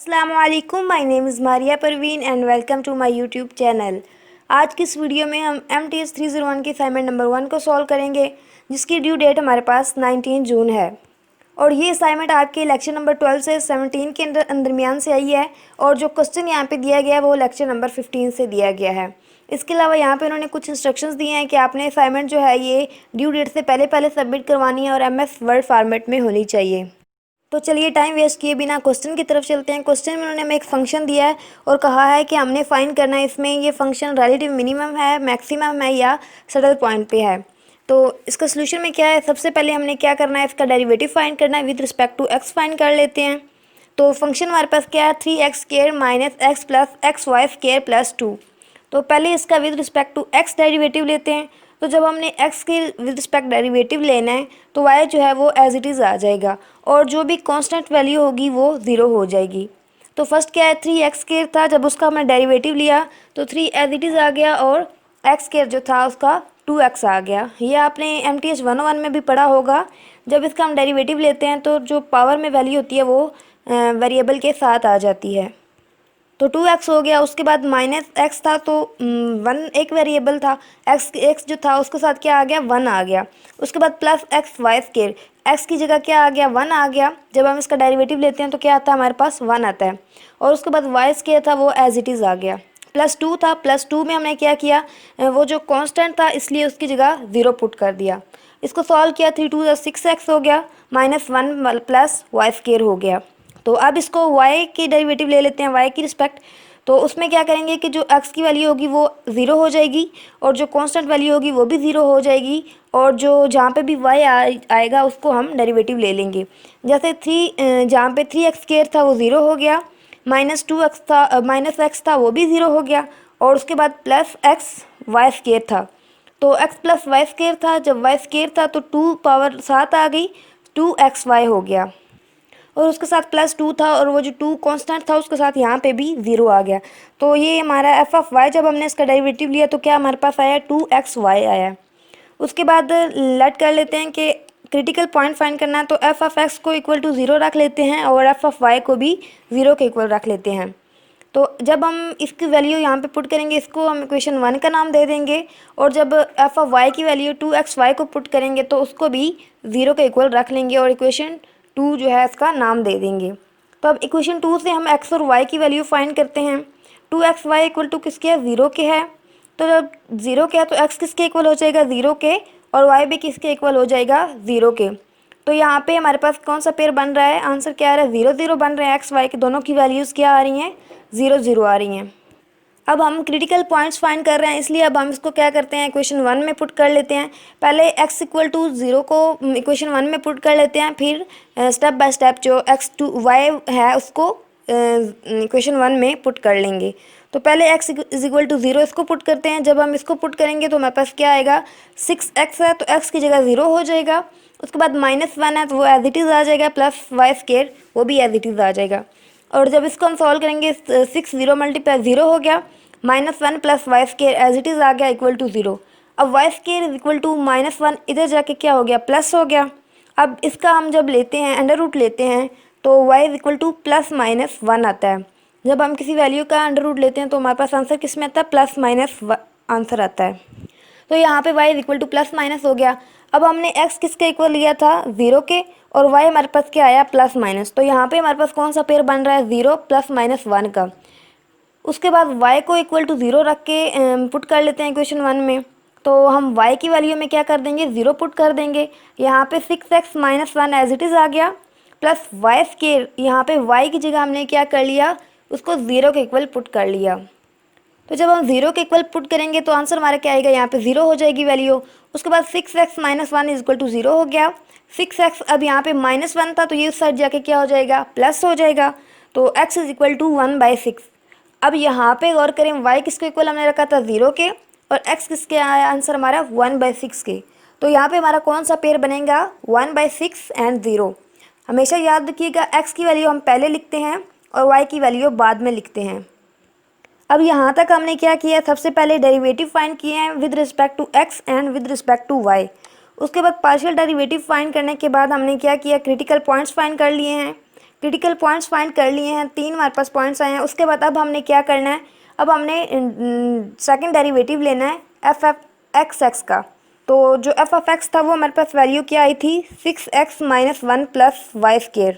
अस्सलामुअलैकुम, my name is Maria Parveen and welcome to my YouTube channel. आज की इस वीडियो में हम MTS 301 के असाइनमेंट नंबर 1 को सॉल्व करेंगे, जिसकी ड्यू डेट हमारे पास 19 जून है। और ये असाइनमेंट आपके लेक्चर नंबर 12 से 17 के दरमियान से आई है, और जो क्वेश्चन यहाँ पे दिया गया है वो लेक्चर नंबर 15 से दिया गया है। इसके अलावा यहाँ पे उन्होंने कुछ इंस्ट्रक्शंस दिए हैं कि आपने असाइनमेंट जो है ये ड्यू डेट से पहले सबमिट करवानी है और MS वर्ड फॉर्मेट में होनी चाहिए। तो चलिए टाइम वेस्ट किए बिना क्वेश्चन की तरफ चलते हैं। क्वेश्चन में उन्होंने हमें एक फंक्शन दिया है और कहा है कि हमने फाइंड करना है इसमें ये फंक्शन रिलेटिव मिनिमम है, मैक्सिमम है या सैडल पॉइंट पे है। तो इसका सोल्यूशन में क्या है, सबसे पहले हमने क्या करना है, इसका डेरिवेटिव फाइंड करना है। With respect to x find कर लेते हैं। तो फंक्शन हमारे पास क्या है, 3x² minus x plus XY² plus 2। तो पहले इसका with respect to x derivative लेते हैं। तो जब हमने एक्स के विद रिस्पेक्ट डेरिवेटिव लेना है तो वाई जो है वो एज इट इज़ आ जाएगा, और जो भी कांस्टेंट वैल्यू होगी वो ज़ीरो हो जाएगी। तो फर्स्ट क्या है, 3x² था, जब उसका हमने डेरिवेटिव लिया तो 3 एज इट इज़ आ गया, और x² जो था उसका 2x आ गया। ये आपने MTS 101 में भी पढ़ा होगा। जब इसका हम डेरिवेटिव लेते हैं तो जो पावर में वैल्यू होती है वो वेरिएबल के साथ आ जाती है। तो 2x हो गया। उसके बाद माइनस एक्स था तो 1 एक वेरिएबल था, x जो था उसके साथ क्या आ गया, 1 आ गया। उसके बाद प्लस XY², x की जगह क्या आ गया, 1 आ गया। जब हम इसका डेरिवेटिव लेते हैं तो क्या आता है, हमारे पास 1 आता है। और उसके बाद y² था वो एज इट इज़ आ गया। प्लस 2 था, प्लस 2 में हमने क्या किया, वो जो कांस्टेंट था इसलिए उसकी जगह 0 पुट कर दिया। इसको सॉल्व किया, 3 2 6x हो गया, -1 प्लस y² हो गया। तो अब इसको y की डेरिवेटिव ले लेते हैं, y की रिस्पेक्ट। तो उसमें क्या करेंगे कि जो x की वैल्यू होगी वो 0 हो जाएगी, और जो कांस्टेंट वैल्यू होगी वो भी 0 हो जाएगी, और जो जहाँ पे भी y आएगा उसको हम डेरिवेटिव ले लेंगे। जैसे 3 जहाँ पे 3x² था वो 0 हो गया, -2x था, -x था वो भी 0 हो गया, और उसके बाद प्लस XY² था। तो x प्लस y² था, जब y² था तो 2 पावर 7 आ गई, 2xy हो गया। और उसके साथ प्लस 2 था, और वो जो 2 कांस्टेंट था उसके साथ यहाँ पे भी 0 आ गया। तो ये हमारा f(y) जब हमने इसका डेरिवेटिव लिया तो क्या हमारे पास आया, 2xy आया। उसके बाद लेट कर लेते हैं कि क्रिटिकल पॉइंट फाइंड करना है, तो f(x) को इक्वल टू 0 रख लेते हैं, और f(y) को भी 0 के इक्वल रख लेते हैं। तो जब हम इसकी वैल्यू यहाँ पे पुट करेंगे, इसको हम इक्वेशन 1 का नाम दे देंगे, और जब f(y) की वैल्यू 2xy को पुट करेंगे तो उसको भी 0 के इक्वल रख लेंगे, और इक्वेशन 2 जो है इसका नाम दे देंगे। तो अब इक्वेशन 2 से हम x और y की वैल्यू फाइंड करते हैं। 2xy इक्वल टू किसके है, 0 के है। तो जब 0 के है तो x किसके इक्वल हो जाएगा, 0 के, और y भी किसके इक्वल हो जाएगा, 0 के। तो यहाँ पे हमारे पास कौन सा पेयर बन रहा है, आंसर क्या आ रहा है, 0 0 बन रहे हैं। एक्स वाई के दोनों की वैल्यूज़ क्या आ रही हैं, 0 0 आ रही हैं। अब हम क्रिटिकल पॉइंट्स फाइंड कर रहे हैं, इसलिए अब हम इसको क्या करते हैं, इक्वेशन 1 में पुट कर लेते हैं। पहले x इक्वल टू 0 को इक्वेशन 1 में पुट कर लेते हैं, फिर स्टेप बाय स्टेप जो y है उसको इक्वेशन 1 में पुट कर लेंगे। तो पहले x इज इक्वल टू 0 इसको पुट करते हैं। जब हम इसको पुट करेंगे तो हमारे पास क्या आएगा, 6x है तो x की जगह 0 हो जाएगा। उसके बाद -1 है तो वो एज इट इज़ आ जाएगा, प्लस y² वो भी एज इट इज़ आ जाएगा। और जब इसको हम सॉल्व करेंगे, 6 0 मल्टीप्लाई 0 हो गया, -1 plus y² as it is आ गया इक्वल टू 0। अब y² इज इक्वल टू -1 इधर जाके क्या हो गया, प्लस हो गया। अब इसका हम जब लेते हैं, अंडर रूट लेते हैं, तो y इज इक्वल टू +-1 आता है। जब हम किसी वैल्यू का अंडर रूट लेते हैं तो हमारे पास आंसर किस में आता है, +- आंसर आता है। तो यहाँ पे y इज इक्वल टू +- हो गया। अब हमने x किसके इक्वल लिया था, 0 के, और y हमारे पास क्या आया, +-। तो यहाँ पे हमारे पास कौन सा पेयर बन रहा है, 0 + -1 का। उसके बाद y को इक्वल टू 0 रख के पुट कर लेते हैं इक्वेशन 1 में। तो हम y की वैल्यू में क्या कर देंगे, 0 पुट कर देंगे। यहाँ पे 6x - 1 एज इट इज़ आ गया, प्लस y², यहाँ पे y की जगह हमने क्या कर लिया, उसको 0 के इक्वल पुट कर लिया। तो जब हम 0 के इक्वल पुट करेंगे तो आंसर हमारा क्या आएगा, यहाँ पे 0 हो जाएगी वैल्यू। उसके बाद 6x - 1 इज इक्वल टू 0 हो गया। 6x अब यहाँ पे -1 था तो ये उस साइड जाके क्या हो जाएगा, प्लस हो जाएगा। तो x इज इक्वल टू 1/6। अब यहाँ पे गौर करें, y किसके इक्वल हमने रखा था, 0 के, और x किसके आया आंसर हमारा, 1/6 के। तो यहाँ पे हमारा कौन सा पेयर बनेगा, 1/6 एंड 0। हमेशा याद रखिएगा, x की वैल्यू हम पहले लिखते हैं और y की वैल्यू बाद में लिखते हैं। अब यहाँ तक हमने क्या किया, सबसे पहले डेरिवेटिव फाइंड किए हैं with respect to x and with respect to y। उसके बाद पार्शियल डेरिवेटिव फाइंड करने के बाद हमने क्या किया, क्रिटिकल पॉइंट्स फाइंड कर लिए हैं। क्रिटिकल पॉइंट्स फाइंड कर लिए हैं, 3 हमारे पास पॉइंट्स आए हैं। उसके बाद अब हमने क्या करना है, अब हमने सेकंड डेरिवेटिव लेना है एफ एफ एक्स एक्स का। तो जो एफ एफ एक्स था वो हमारे पास वैल्यू क्या आई थी, 6x - 1 + y²।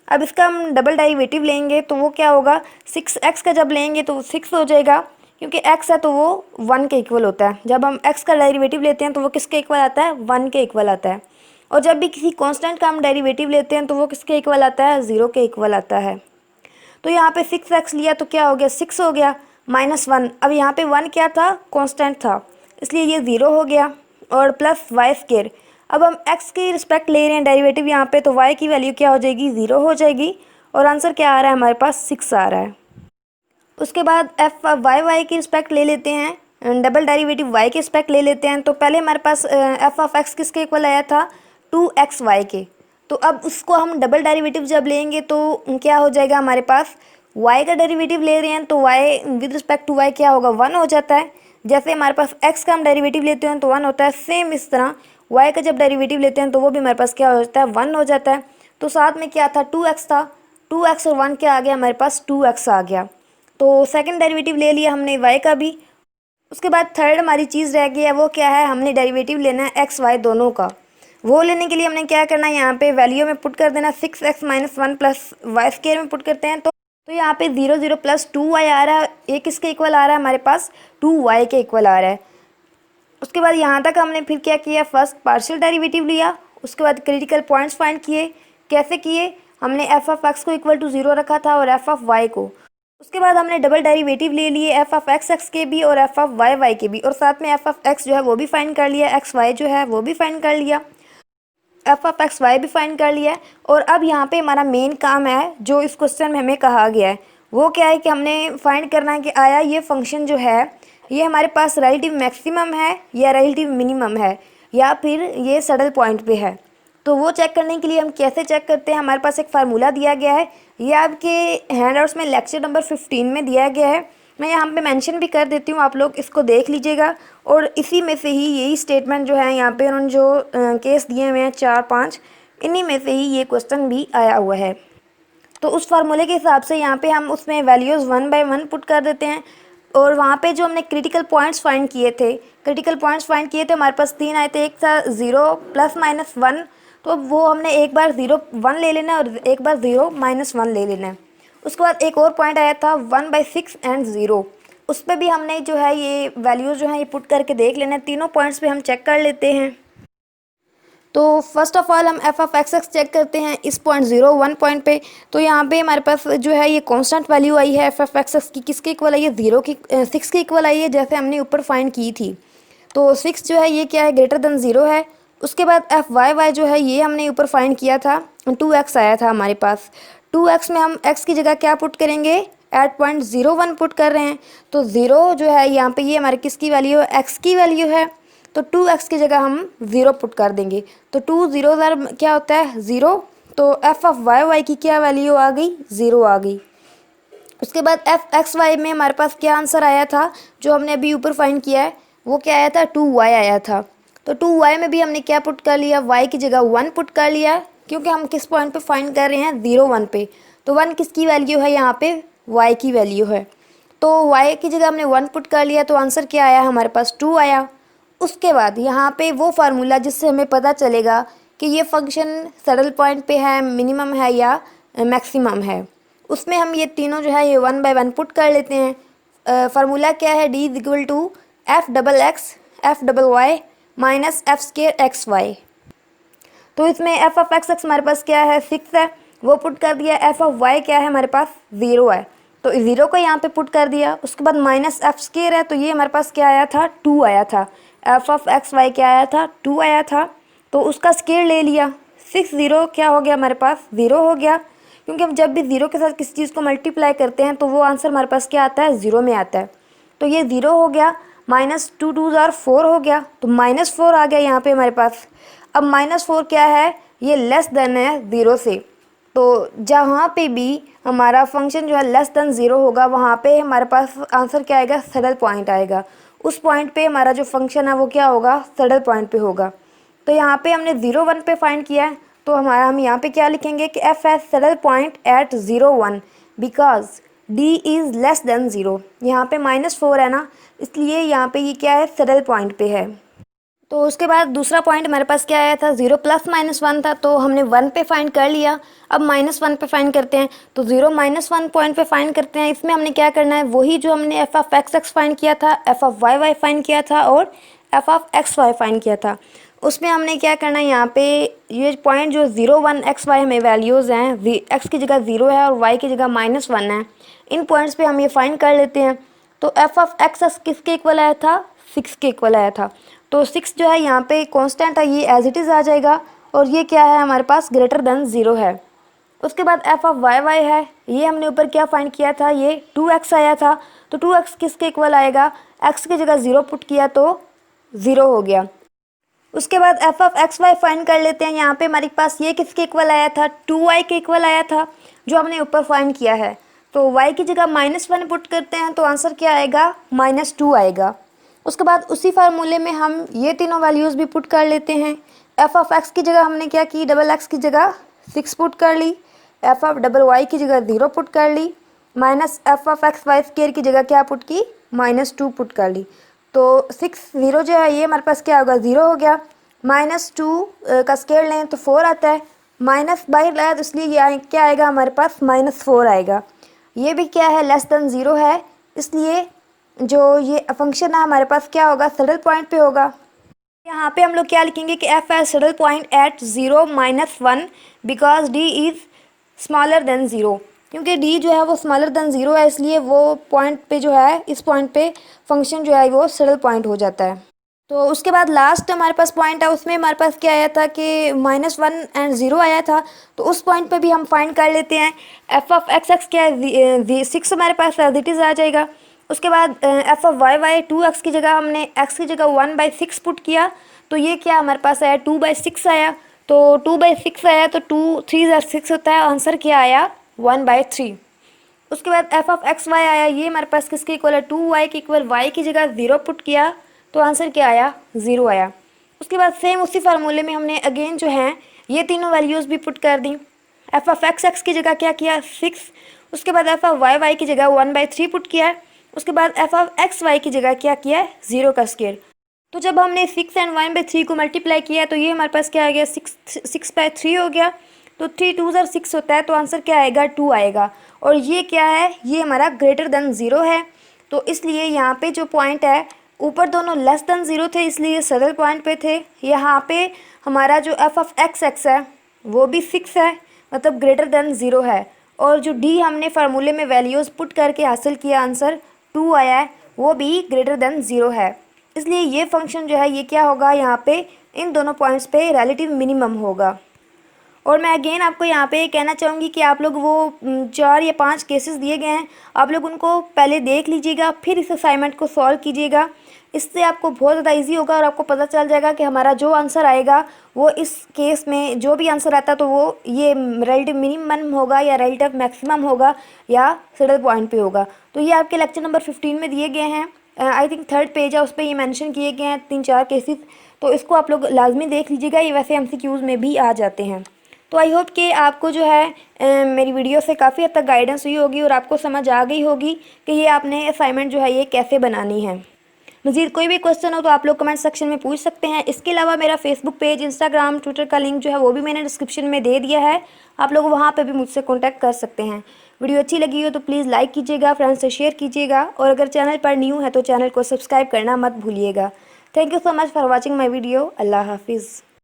अब इसका हम डबल डेरिवेटिव लेंगे तो वो क्या होगा, 6x का जब लेंगे तो 6 हो जाएगा, क्योंकि x है तो वो 1 के इक्वल होता है। जब हम x का डेरिवेटिव लेते हैं तो वो किसके इक्वल आता है, 1 के इक्वल आता है। और जब भी किसी कांस्टेंट का हम डेरिवेटिव लेते हैं तो वो किसके इक्वल आता है, 0 के इक्वल आता है। तो यहाँ पे 6x लिया तो क्या हो गया, 6 हो गया -1। अब यहाँ पे 1 क्या था, कांस्टेंट था, इसलिए ये 0 हो गया, और प्लस y²। अब हम x की रिस्पेक्ट ले रहे हैं डेरिवेटिव यहाँ पे, तो y की वैल्यू क्या हो जाएगी, 0 हो जाएगी, और आंसर क्या आ रहा है हमारे पास, 6 आ रहा है। उसके बाद एफ y की रिस्पेक्ट ले लेते हैं, डबल डेरिवेटिव y की रिस्पेक्ट ले लेते हैं। तो पहले हमारे पास एफ ऑफ एक्स किसके इक्वल आया था, 2xy के। तो अब उसको हम डबल डेरिवेटिव जब लेंगे तो क्या हो जाएगा हमारे पास, y का डेरिवेटिव ले रहे हैं तो y with respect to y क्या होगा, 1 हो जाता है। जैसे हमारे पास x का हम डेरिवेटिव लेते हैं तो 1 होता है, सेम इस तरह y का जब डेरिवेटिव लेते हैं तो वो भी हमारे पास क्या हो जाता है, 1 हो जाता है। तो साथ में क्या था, 2x था, 2x और 1 क्या आ गया हमारे पास, 2x आ गया। तो सेकंड डेरिवेटिव ले लिया हमने y का भी। उसके बाद थर्ड हमारी चीज़ रह गई है, वो क्या है, हमने डेरिवेटिव लेना है x y दोनों का। वो लेने के लिए हमने क्या करना है, यहाँ पे वैल्यू में पुट कर देना, 6x - 1 + y² में पुट करते हैं। तो यहाँ पे 0 0 + 2y आ रहा है, ये किसके इक्वल आ रहा है हमारे पास, 2y के इक्वल आ रहा है। उसके बाद यहाँ तक हमने फिर क्या किया, फर्स्ट पार्शियल डेरिवेटिव लिया, उसके बाद क्रिटिकल पॉइंट्स फाइंड किए। कैसे किए, हमने एफ ऑफ एक्स को इक्वल टू 0 रखा था और एफ ऑफ वाई को। उसके बाद हमने डबल डेरिवेटिव ले लिए एफ ऑफ एक्स एक्स के भी और एफ ऑफ वाई वाई के भी, और साथ में एफ ऑफ एक्स जो है वो भी फाइंड कर लिया, एक्स वाई जो है वो भी फाइंड कर लिया, एफ ऑफ एक्स वाई भी फाइंड कर लिया है। और अब यहाँ पे हमारा मेन काम है जो इस क्वेश्चन में हमें कहा गया है, वो क्या है कि हमने फाइंड करना है कि आया ये फंक्शन जो है ये हमारे पास रिलेटिव मैक्सिमम है या रिलेटिव मिनिमम है, या फिर ये सैडल पॉइंट पे है। तो वो चेक करने के लिए हम कैसे चेक करते हैं, हमारे पास एक फार्मूला दिया गया है, ये आपके हैंडआउट्स में लेक्चर नंबर 15 में दिया गया है। मैं यहाँ पे मेंशन भी कर देती हूँ, आप लोग इसको देख लीजिएगा। और इसी में से ही यही स्टेटमेंट जो है यहाँ पे उन्होंने जो केस दिए हुए हैं 4-5, इन्हीं में से ही ये क्वेश्चन भी आया हुआ है। तो उस फार्मूले के हिसाब से यहाँ पे हम उसमें वैल्यूज़ 1 बाय 1 पुट कर देते हैं। और वहाँ पे जो हमने क्रिटिकल पॉइंट्स फाइंड किए थे, हमारे पास 3 आए थे, एक था 0 ± 1, तो वो हमने एक बार 0 1 ले लेना है और एक बार 0 -1 ले लेना है। उसके बाद एक और पॉइंट आया था 1/6 एंड 0, उस पर भी हमने जो है ये वैल्यूज़ जो है ये पुट करके देख लेना है। तीनों पॉइंट्स पे हम चेक कर लेते हैं। तो फर्स्ट ऑफ ऑल हम f of x x check करते हैं इस पॉइंट 0 1 पॉइंट पे। तो यहाँ पे हमारे पास जो है ये कांस्टेंट वैल्यू आई है एफ ऑफ एक्स एक्स की, किसके इक्वल आई है, 6 के इक्वल आई है, जैसे हमने ऊपर फाइंड की थी। तो 6 जो है ये क्या है, ग्रेटर देन 0 है। उसके बाद एफ वाई वाई जो है ये हमने ऊपर फाइंड किया था, 2x आया था हमारे पास। 2x में हम x की जगह क्या पुट करेंगे, एट पॉइंट 01 पुट कर रहे हैं। तो 0 जो है यहाँ पे ये हमारे किसकी वैल्यू है, x की वैल्यू है। तो 2x की जगह हम 0 पुट कर देंगे। तो 2 0 क्या होता है, 0। तो एफ ऑफ वाई वाई की क्या वैल्यू आ गई, 0 आ गई। उसके बाद एफ एक्स वाई में हमारे पास क्या आंसर आया था, जो हमने अभी ऊपर फाइंड किया है, वो क्या आया था, 2y आया था। तो 2y में भी हमने क्या पुट कर लिया, y की जगह 1 पुट कर लिया, क्योंकि हम किस पॉइंट पे फाइंड कर रहे हैं, 0 1 पे। तो 1 किसकी वैल्यू है, यहाँ पे y की वैल्यू है। तो y की जगह हमने 1 पुट कर लिया, तो आंसर क्या आया हमारे पास, 2 आया। उसके बाद यहाँ पे वो फार्मूला जिससे हमें पता चलेगा कि ये फंक्शन सैडल पॉइंट पे है, मिनिमम है या मैक्सिमम है, उसमें हम ये तीनों जो है ये 1 बाय 1 पुट कर लेते हैं। फार्मूला क्या है, D = f XX f y - f² xy। तो इसमें एफ ऑफ एक्स एक्स हमारे पास क्या है, 6 है, वो पुट कर दिया। एफ ऑफ वाई क्या है हमारे पास, 0 है, तो 0 को यहाँ पे पुट कर दिया। उसके बाद -f² है, तो ये हमारे पास क्या आया था, 2 आया था। एफ ऑफ एक्स वाई क्या आया था, 2 आया था, तो उसका स्केयर ले लिया। 6 0 क्या हो गया हमारे पास, 0 हो गया, क्योंकि हम जब भी 0 के साथ किसी चीज़ को मल्टीप्लाई करते हैं तो वो आंसर हमारे पास क्या आता है, 0 में आता है। तो ये 0 हो गया, -2 2 4 हो गया, तो -4 आ गया यहाँ पे हमारे पास। अब -4 क्या है, ये लेस देन है 0 से। तो जहाँ पे भी हमारा फंक्शन जो है लेस देन 0 होगा, वहाँ पे हमारे पास आंसर क्या आएगा, सैडल पॉइंट आएगा। उस पॉइंट पे हमारा जो फंक्शन है वो क्या होगा, सैडल पॉइंट पे होगा। तो यहाँ पे हमने 0 1 पे फाइंड किया है, तो हम यहाँ पे क्या लिखेंगे कि f has saddle point at 0 1 because D is less than 0। यहाँ पे -4 है ना, इसलिए यहाँ पे ये क्या है, सैडल पॉइंट पे है। तो उसके बाद दूसरा पॉइंट हमारे पास क्या आया था, 0 + -1 था, तो हमने 1 पे फाइंड कर लिया। अब -1 पे फाइंड करते हैं, तो 0 -1 पॉइंट पे फाइंड करते हैं। इसमें हमने क्या करना है, वही जो हमने f of x x find किया था, f of y y find किया था और f of x y find किया था। उसमें हमने क्या करना है, यहाँ पे ये पॉइंट जो 0 1 एक्स वाई हमें वैल्यूज़ हैं, एक्स की जगह 0 है और वाई की जगह -1 है, इन पॉइंट्स पे हम ये फाइंड कर लेते हैं। तो एफ ऑफ एक्स किसके इक्वल आया था, 6 के इक्वल आया था। तो 6 जो है यहाँ पे कांस्टेंट है, ये एज इट इज़ आ जाएगा और ये क्या है हमारे पास ग्रेटर देन 0 है। उसके बाद एफ ऑफ वाई वाई है, ये हमने ऊपर क्या फाइंड किया था, ये 2x आया था। तो 2x किसके इक्वल आएगा, x की जगह 0 पुट किया तो 0 हो गया। उसके बाद f of x y find कर लेते हैं। यहाँ पे हमारे पास ये किसके इक्वल आया था, 2y के इक्वल आया था जो हमने ऊपर फाइंड किया है। तो y की जगह -1 पुट करते हैं तो आंसर क्या आएगा, -2 आएगा। उसके बाद उसी फार्मूले में हम ये तीनों वैल्यूज़ भी पुट कर लेते हैं। एफ ऑफ एक्स की जगह हमने क्या की, डबल एक्स की जगह 6 पुट कर ली, एफ ऑफ डबल वाई की जगह 0 पुट कर ली, minus f of x y square की जगह क्या पुट की, -2 पुट कर ली। तो 6 0 जो है ये हमारे पास क्या होगा, 0 हो गया। -2 का स्क्वायर लें तो 4 आता है, माइनस बाहर लाया तो इसलिए ये क्या आएगा हमारे पास, -4 आएगा। ये भी क्या है, लेस देन 0 है, इसलिए जो ये फंक्शन है हमारे पास क्या होगा, सैडल पॉइंट पे होगा। यहाँ पे हम लोग क्या लिखेंगे कि एफ है saddle point at 0 -1 because D is smaller than 0। क्योंकि डी जो है वो स्मॉलर देन 0 है, इसलिए वो पॉइंट पे जो है, इस पॉइंट पे फंक्शन जो है वो सैडल पॉइंट हो जाता है। तो उसके बाद लास्ट हमारे पास पॉइंट है, उसमें हमारे पास क्या आया था कि -1 एंड 0 आया था। तो उस पॉइंट पे भी हम फाइंड कर लेते हैं। एफ ऑफ एक्स एक्स क्या है, 6 हमारे पास एज इट इज़ आ जाएगा। उसके बाद f of y Y 2x की जगह हमने x की जगह 1/6 पुट किया, तो ये क्या हमारे पास आया, 2/6 आया। तो 2/6 आया तो 2 3 6 होता है, आंसर क्या आया, 1/3। उसके बाद एफ ऑफ एक्स वाई आया, ये हमारे पास किसके इक्वल है, 2y के इक्वल, y की जगह 0 पुट किया तो आंसर क्या आया, 0 आया। उसके बाद सेम उसी फार्मूले में हमने अगेन जो है ये तीनों वैल्यूज़ भी पुट कर दी। एफ ऑफ एक्स एक्स की जगह क्या किया, 6। उसके बाद एफ ऑफ वाई वाई की जगह 1/3 पुट किया। उसके बाद एफ ऑफ एक्स वाई की जगह क्या किया है, 0 का स्क्वायर। तो जब हमने 6 एंड 1/3 को मल्टीप्लाई किया तो ये हमारे पास क्या आ गया, 6/3 हो गया। तो 3 2 6 होता है, तो आंसर क्या आएगा, 2 आएगा। और ये क्या है, ये हमारा ग्रेटर देन 0 है। तो इसलिए यहाँ पे जो पॉइंट है, ऊपर दोनों लेस देन 0 थे, इसलिए सैडल पॉइंट पे थे। यहाँ पे हमारा जो एफ ऑफ एक्स एक्स है वो भी 6 है, मतलब ग्रेटर देन 0 है। और जो डी हमने फार्मूले में वैल्यूज़ पुट करके हासिल किया, आंसर 2 आया है, वो भी ग्रेटर देन 0 है। इसलिए ये फंक्शन जो है ये क्या होगा, यहाँ पे इन दोनों पॉइंट्स पे रिलेटिव मिनिमम होगा। और मैं अगेन आपको यहाँ पे कहना चाहूँगी कि आप लोग वो 4 या 5 केसेस दिए गए हैं, आप लोग उनको पहले देख लीजिएगा, फिर इस असाइनमेंट को सॉल्व कीजिएगा। इससे आपको बहुत ज़्यादा इजी होगा और आपको पता चल जाएगा कि हमारा जो आंसर आएगा वो इस केस में जो भी आंसर आता है तो वो ये रिलेटिव मिनिमम होगा या रिलेटिव मैक्सिमम होगा या सैडल पॉइंट पे होगा। तो ये आपके लेक्चर नंबर 15 में दिए गए हैं, आई थिंक 3rd पेज है, उस पर ये मेंशन किए गए हैं 3-4 केसेस। तो इसको आप लोग लाजमी देख लीजिएगा, ये वैसे MCQs में भी आ जाते हैं। तो आई होप कि आपको जो है मेरी वीडियो से काफ़ी हद तक गाइडेंस हुई होगी और आपको समझ आ गई होगी कि ये आपने असाइनमेंट जो है ये कैसे बनानी है। मज़ीद कोई भी क्वेश्चन हो तो आप लोग कमेंट सेक्शन में पूछ सकते हैं। इसके अलावा मेरा फेसबुक पेज, इंस्टाग्राम, ट्विटर का लिंक जो है वो भी मैंने डिस्क्रिप्शन में दे दिया है, आप लोग वहाँ पे भी मुझसे कॉन्टैक्ट कर सकते हैं। वीडियो अच्छी लगी हो तो प्लीज़ लाइक कीजिएगा, फ्रेंड्स से शेयर कीजिएगा और अगर चैनल पर न्यू है तो चैनल को सब्सक्राइब करना मत भूलिएगा। Thank you so much for watching my video. अल्लाह हाफिज़।